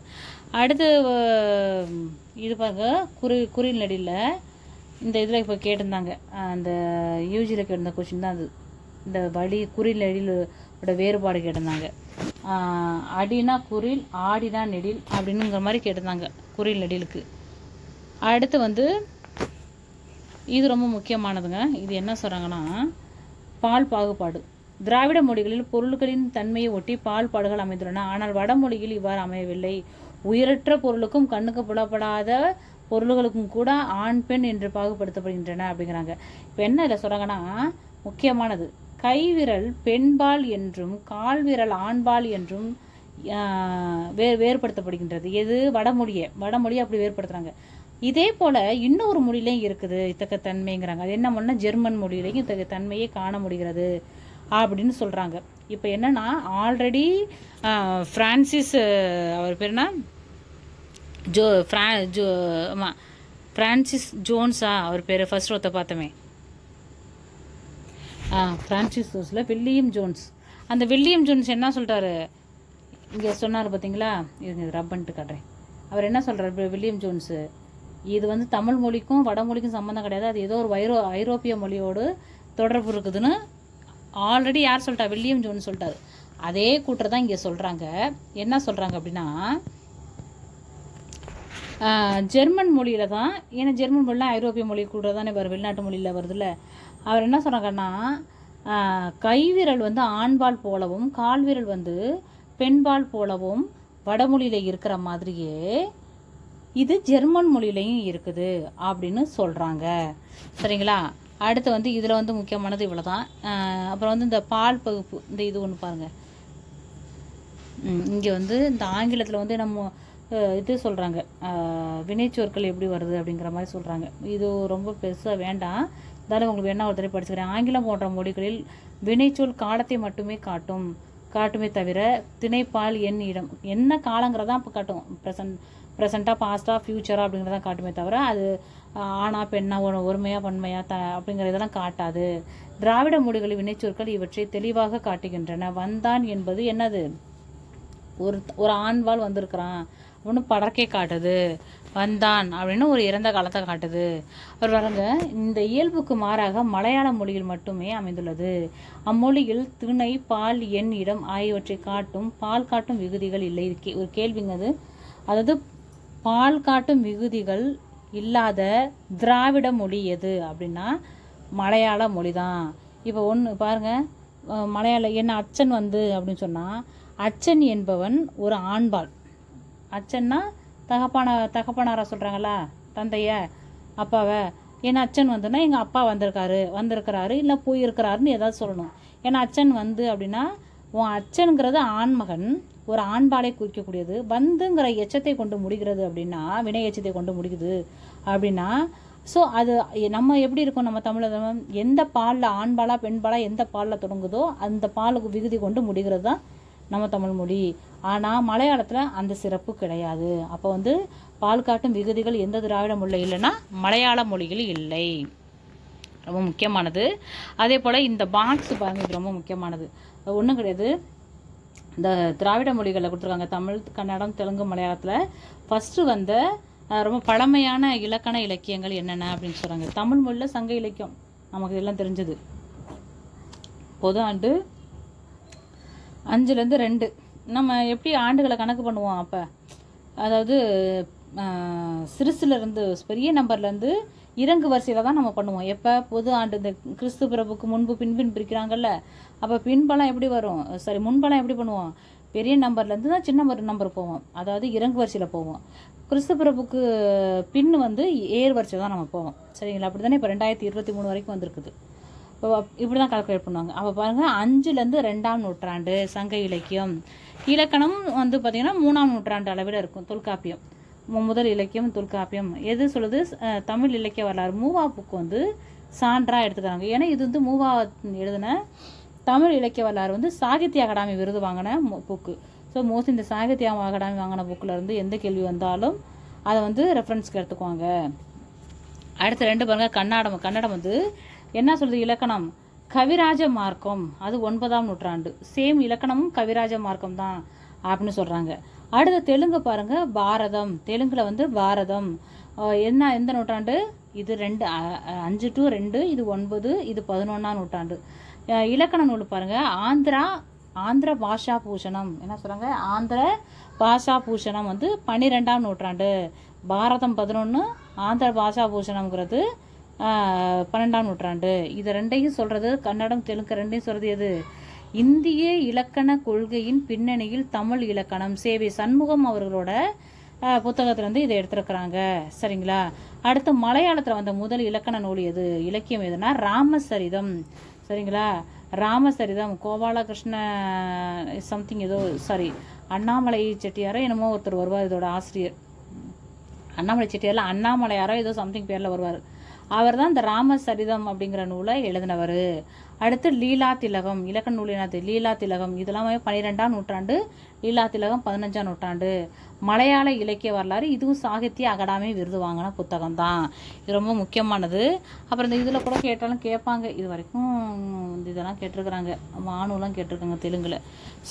அடுத்து இது பாருங்க, குறில் நெடியில் இந்த இதில் இப்போ கேட்டிருந்தாங்க, அந்த யூஜியில் கேட்டிருந்த கொஷின் தான் அது. இந்த வழி குறில் நெடிலோட வேறுபாடு கேட்டிருந்தாங்க. அடினா குறில், ஆடினா நெடில் அப்படின்னுங்கிற மாதிரி கேட்டிருந்தாங்க குறில் நெடிலுக்கு. அடுத்து வந்து இது ரொம்ப முக்கியமானதுங்க. இது என்ன சொல்கிறாங்கன்னா, பால் பாகுபாடு. திராவிட மொழிகளில் பொருள்களின் தன்மையை ஒட்டி பால் பாடுகள் அமைந்துள்ளன. ஆனால் வடமொழியில் இவ்வாறு அமையவில்லை. உயிரற்ற பொருளுக்கும் கண்ணுக்கு புலப்படாத பொருள்களுக்கும் கூட ஆண் பெண் என்று பாகுபடுத்தப்படுகின்றன அப்படிங்கிறாங்க. இப்போ என்ன இதில் சொல்கிறாங்கன்னா, முக்கியமானது கைவிரல் பெண்பால் என்றும் கால்விரல் ஆண்பால் என்றும் வேறுபடுத்தப்படுகின்றது. எது? வடமொழியை அப்படி வேறுபடுத்துறாங்க. இதே போல இன்னொரு மொழியிலையும் இருக்குது இத்தகைய தன்மைங்கிறாங்க. அது என்ன மொழினா ஜெர்மன் மொழியிலையும் இத்தகைய தன்மையை காண முடிகிறது அப்படின்னு சொல்றாங்க. இப்போ என்னன்னா ஆல்ரெடி பிரான்சிஸ் அவர் பேருனா பிரான்சிஸ் ஜோன்ஸா அவர் பேர் ஃபர்ஸ்ட் ஒருத்த பார்த்தோமே, பிரான்சிஸ் ஜோன்ஸில் வில்லியம் ஜோன்ஸ். அந்த வில்லியம் ஜோன்ஸ் என்ன சொல்கிறாரு இங்கே சொன்னார் பார்த்தீங்களா? இது ரப் பண்ணிட்டு காட்டுறேன். அவர் என்ன சொல்கிறார் வில்லியம் ஜோன்ஸு, இது வந்து தமிழ் மொழிக்கும் வடமொழிக்கும் சம்மந்தம் கிடையாது, அது ஏதோ ஒரு ஐரோப்பிய மொழியோடு தொடர்பு இருக்குதுன்னு ஆல்ரெடி யார் சொல்லிட்டா? வில்லியம் ஜோன்ஸ் சொல்லிட்டாரு. அதே கூட்டர் தான் இங்கே சொல்கிறாங்க. என்ன சொல்கிறாங்க அப்படின்னா ஜெர்மன் மொழியில் தான், ஏன்னா ஜெர்மன் மொழிலாம் ஐரோப்பிய மொழி கூட தானே வரும், வெளிநாட்டு மொழியில் வருதுல்ல. அவர் என்ன சொல்கிறாங்கன்னா கைவிரல் வந்து ஆண்பால் போலவும் கால்விரல் வந்து பெண்பால் போலவும் வடமொழியில் இருக்கிற மாதிரியே இது ஜெர்மன் மொழியிலையும் இருக்குது அப்படின்னு சொல்கிறாங்க. சரிங்களா? அடுத்து வந்து இதில் வந்து முக்கியமானது இவ்வளோ தான். அப்புறம் வந்து இந்த பால் பகுப்பு, இந்த இது ஒன்று பாருங்கள். இங்கே வந்து இந்த ஆங்கிலத்தில் வந்து நம்ம இது சொல்கிறாங்க, வினைச்சொற்கள் எப்படி வருது அப்படிங்கிற மாதிரி சொல்கிறாங்க. இது ரொம்ப பெருசாக வேண்டாம், இருந்தாலும் உங்களுக்கு வேணா ஒரு தடவை படிச்சுக்கிறேன். ஆங்கிலம் போன்ற மொழிகளில் வினைச்சொல் காலத்தை மட்டுமே காட்டுமே தவிர திணைப்பால் எண் இடம் என்ன காலங்கிறதான் இப்போ காட்டும். ப்ரெசண்ட்டாக பாஸ்டாக ஃப்யூச்சராக அப்படிங்கிறதான் காட்டுமே தவிர அது ஆனா பெண்ணா ஒருமையா பன்மையா அப்படிங்கிறதெல்லாம் காட்டாது. திராவிட மொழிகளில் வினைச்சொற்கள் இவற்றை தெளிவாக காட்டுகின்றன. வந்தான் என்பது என்னது? ஒரு ஆண்பால் வந்திருக்கிறான் அப்படின்னு படர்க்கே காட்டுது. வந்தான் அப்படின்னு ஒரு இறந்த காலத்தை காட்டுது. அவர் வரங்க இந்த இயல்புக்கு மாறாக மலையாள மொழியில் மட்டுமே அமைந்துள்ளது. அம்மொழியில் திணை பால் எண் இடம் ஆகியவற்றை பால் காட்டும் விகுதிகள் இல்லை. ஒரு கேள்விங்க அதாவது பால் காட்டும் விகுதிகள் இல்லாத திராவிட மொழி எது அப்படின்னா மலையாள மொழி தான். இப்போ ஒன்று பாருங்க, மலையாள என்ன அச்சன் வந்து அப்படின்னு சொன்னால் அச்சன் என்பவன் ஒரு ஆண்பால். அச்சன்னா தகப்பனாரா சொல்கிறாங்களா, தந்தைய அப்பாவை. ஏன்னா அச்சன் வந்துன்னா எங்கள் அப்பா வந்திருக்கிறாரு இல்லை போயிருக்கிறாருன்னு ஏதாவது சொல்லணும். ஏன்னா அச்சன் வந்து அப்படின்னா உன் அச்சனுங்கிறது ஆண்மகன், ஒரு ஆண்பாலை குறிக்கக்கூடியது. வந்துங்கிற எச்சத்தை கொண்டு முடிகிறது அப்படின்னா வினை எச்சத்தை கொண்டு முடிக்குது அப்படின்னா ஸோ அது நம்ம எப்படி இருக்கும், நம்ம தமிழ் எந்த பாலில் ஆண்பாலா பெண்பாலா எந்த பாலில் தொடங்குதோ அந்த பாலுக்கு விகுதி கொண்டு முடிகிறது தான் நம்ம தமிழ் மொழி. ஆனால் மலையாளத்தில் அந்த சிறப்பு கிடையாது. அப்போ வந்து பால் காட்டும் விகுதிகள் எந்த திராவிட மொழியில் இல்லைன்னா மலையாள மொழிகள் இல்லை. ரொம்ப முக்கியமானது. அதே போல் இந்த பாக்ஸ் பாருங்கள், இது ரொம்ப முக்கியமானது. ஒன்றும் கிடையாது, இந்த திராவிட மொழிகளில் கொடுத்துருக்காங்க தமிழ் கன்னடம் தெலுங்கு மலையாளத்தில் ஃபஸ்ட்டு வந்த ரொம்ப பழமையான இலக்கண இலக்கியங்கள் என்னென்ன அப்படின்னு சொல்கிறாங்க. தமிழ் மொழியில் சங்க இலக்கியம் நமக்கு இதெல்லாம் தெரிஞ்சது. பொது ஆண்டு 5லேருந்து 2 நம்ம எப்படி ஆண்டுகளை கணக்கு பண்ணுவோம் அப்போ, அதாவது சிறுசுலேருந்து பெரிய நம்பர்லேருந்து இறங்கு வரிசையில் தான் நம்ம பண்ணுவோம். எப்போ பொது ஆண்டு இந்த கிறிஸ்து பிறப்புக்கு முன்பு பின்பின் பிரிக்கிறாங்கல்ல, அப்போ பின்பலம் எப்படி வரும், சரி முன்பலம் எப்படி பண்ணுவோம், பெரிய நம்பர்லேருந்து தான் சின்ன நம்பர் போவோம், அதாவது இறங்கு வரிசையில் போவோம். கிறிஸ்து பிறப்புக்கு பின் வந்து ஏர் வரிசை தான் நம்ம போவோம். சரிங்களா? அப்படி தானே இப்போ 2023 வரைக்கும் வந்திருக்குது. இப்போ இப்படி தான் கால்குலேட் பண்ணுவாங்க. அப்போ பாருங்கள் 5லேருந்து 2ஆம் நூற்றாண்டு சங்க இலக்கியம். இலக்கணம் வந்து பார்த்திங்கன்னா 3ஆம் நூற்றாண்டு அளவில் இருக்கும். தொல்காப்பியம் முதல் இலக்கியம் தொல்காப்பியம் எது சொல்லுது, தமிழ் இலக்கிய வரலாறு மூவா புக்கு வந்து சான்றாக எடுத்துக்கிறாங்க. ஏன்னா இது வந்து மூவா எழுதின தமிழ் இலக்கிய வரலாறு வந்து சாகித்ய அகாடமி விருது வாங்கின புக்கு. ஸோ மோஸ்ட்லி இந்த சாகித்ய அகாடமி வாங்கின புக்கில் இருந்து எந்த கேள்வி வந்தாலும் அதை வந்து ரெஃபரன்ஸ்க்கு எடுத்துக்குவாங்க. அடுத்த 2 பாருங்கள், கன்னடம் வந்து என்ன சொல்றது, இலக்கணம் கவிராஜ மார்க்கம், அது 9ஆம் நூற்றாண்டு. சேம் இலக்கணமும் கவிராஜ மார்க்கம் தான் அப்படின்னு சொல்கிறாங்க. அடுத்த தெலுங்கு பாருங்க, பாரதம். தெலுங்குல வந்து பாரதம் எந்த நூற்றாண்டு, இது 5 to 2, இது 9, இது 11ஆம் நூற்றாண்டு. இலக்கண நூல் பாருங்க, ஆந்திர பாஷா பூஷணம். என்ன சொல்றாங்க, ஆந்திர பாஷா பூஷணம் வந்து 12ஆம் நூற்றாண்டு. பாரதம் 11, ஆந்திர பாஷா பூஷணம்ங்கிறது 12ஆம் நூற்றாண்டு. இது 2ஐயும் சொல்றது கன்னடம் தெலுங்கு 2ஐயும் சொல்றது எது, இந்திய இலக்கண கொள்கையின் பின்னணியில் தமிழ் இலக்கணம். சேவை சண்முகம் அவர்களோட புத்தகத்திலேருந்து இதை எடுத்துருக்குறாங்க. சரிங்களா? அடுத்து மலையாளத்தில் வந்த முதல் இலக்கண நூல் எது, இலக்கியம் எதுனா ராமசரிதம். சரிங்களா? ராமசரிதம் கோபாலகிருஷ்ண சம்திங் ஏதோ சாரி அண்ணாமலை செட்டியாரோ என்னமோ ஒருத்தர் வருவார், இதோட ஆசிரியர். அண்ணாமலை செட்டியாரில் அண்ணாமலையாரோ ஏதோ சம்திங் பேரில் வருவார். அவர் தான் இந்த ராமசரிதம் அப்படிங்கிற நூலை எழுதினவர். அடுத்து லீலா திலகம், இலக்கண நூல் என்னது? லீலா திலகம். இதெல்லாம் 12ஆம் நூற்றாண்டு, லீலா திலகம் 15ஆம் நூற்றாண்டு. மலையாள இலக்கிய வரலாறு, இதுவும் சாகித்ய அகாடமி விருது வாங்கின புத்தகம் தான். இது ரொம்ப முக்கியமானது. அப்புறம் இந்த இதில் கூட கேட்டாலும் கேட்பாங்க, இது வரைக்கும் இதெல்லாம் கேட்டிருக்கிறாங்க, மானுலாம் கேட்டிருக்காங்க தெலுங்கில்.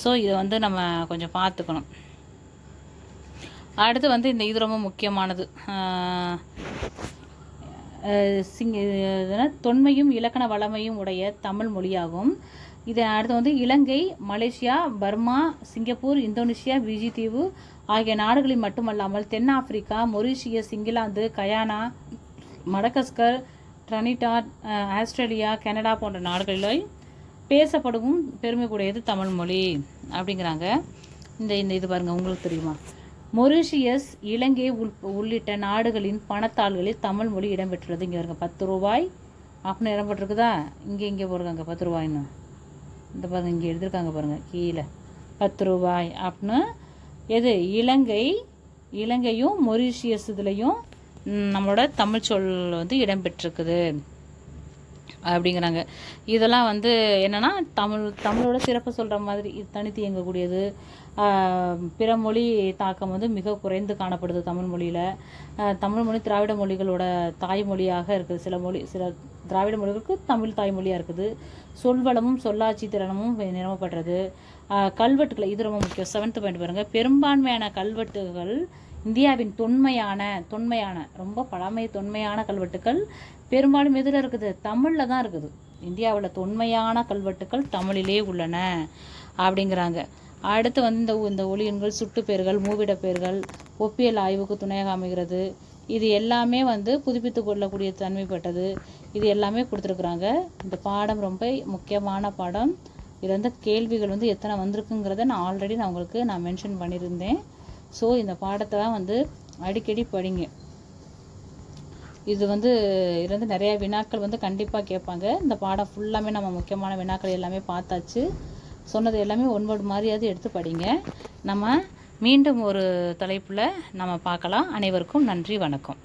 ஸோ இதை நம்ம கொஞ்சம் பார்த்துக்கணும். அடுத்து இந்த இது ரொம்ப முக்கியமானது, தொன்மையும் இலக்கண வளமையும் உடைய தமிழ் மொழியாகும். இது அடுத்து Ilangai, Malaysia, Burma, Singapore, Indonesia, Fiji தீவு ஆகிய நாடுகளில் மட்டுமல்லாமல் தென்னாப்பிரிக்கா, Mauritius, England, Guyana, Madagascar, Trinidad, Australia, Canada போன்ற நாடுகளில் பேசப்படும் பெருமைக்குடையது தமிழ் மொழி அப்படிங்கிறாங்க. இந்த இது பாருங்க, உங்களுக்கு தெரியுமா? மொரீஷியஸ், இலங்கை உள்ளிட்ட நாடுகளின் பணத்தாள்களில் தமிழ் மொழி இடம்பெற்றுள்ளது. இங்கே வருங்க, 10 ரூபாய் அப்படின்னு இடம்பெற்றிருக்குதா? இங்கே போடுறாங்க 10 ரூபாய்ன்னு. இந்த பாருங்க, இங்கே எழுதியிருக்காங்க பாருங்க கீழே 10 ரூபாய் அப்படின்னு. எது? இலங்கையும் மொரீஷியஸ் இதுலையும் நம்மளோட தமிழ் சொல் இடம்பெற்றிருக்குது அப்படிங்கிறாங்க. இதெல்லாம் என்னன்னா தமிழோட சிறப்பு சொல்கிற மாதிரி, இது தனித்து இயங்கக்கூடியது. பிற மொழி தாக்கம் மிக குறைந்து காணப்படுது தமிழ் மொழியில். தமிழ் மொழி திராவிட மொழிகளோட தாய்மொழியாக இருக்குது. சில திராவிட மொழிகளுக்கு தமிழ் தாய்மொழியாக இருக்குது. சொல்வளமும் சொல்லாட்சி திறனமும் நிரம்பப்படுறது. கல்வெட்டுகளை, இது ரொம்ப முக்கியம். 7th பாயிண்ட் பாருங்க. பெரும்பான்மையான கல்வெட்டுகள் இந்தியாவின் தொன்மையான ரொம்ப தொன்மையான கல்வெட்டுக்கள் பெரும்பாலும் எதில் இருக்குது? தமிழில் தான் இருக்குது. இந்தியாவில் தொன்மையான கல்வெட்டுக்கள் தமிழிலே உள்ளன அப்படிங்கிறாங்க. அடுத்து இந்த ஒலியன்கள், சுட்டுப்பேர்கள், மூவிடப்பேர்கள் ஒப்பியல் ஆய்வுக்கு துணையாக அமைகிறது. இது எல்லாமே புதுப்பித்து கொள்ளக்கூடிய தன்மைப்பட்டது. இது எல்லாமே கொடுத்துருக்குறாங்க. இந்த பாடம் ரொம்ப முக்கியமான பாடம். இதில் கேள்விகள் எத்தனை வந்திருக்குங்கிறத நான் ஆல்ரெடி உங்களுக்கு மென்ஷன் பண்ணியிருந்தேன். ஸோ இந்த பாடத்தை அடிக்கடி படிங்க. இது இதுலேருந்து நிறையா வினாக்கள் கண்டிப்பாக கேட்பாங்க. இந்த பாடம் ஃபுல்லாமே நம்ம முக்கியமான வினாக்கள் எல்லாமே பார்த்தாச்சு. சொன்னது எல்லாமே ஒன்பது மாதிரியாவது எடுத்து படிங்க. நம்ம மீண்டும் ஒரு தலைப்பில் நம்ம பார்க்கலாம். அனைவருக்கும் நன்றி, வணக்கம்.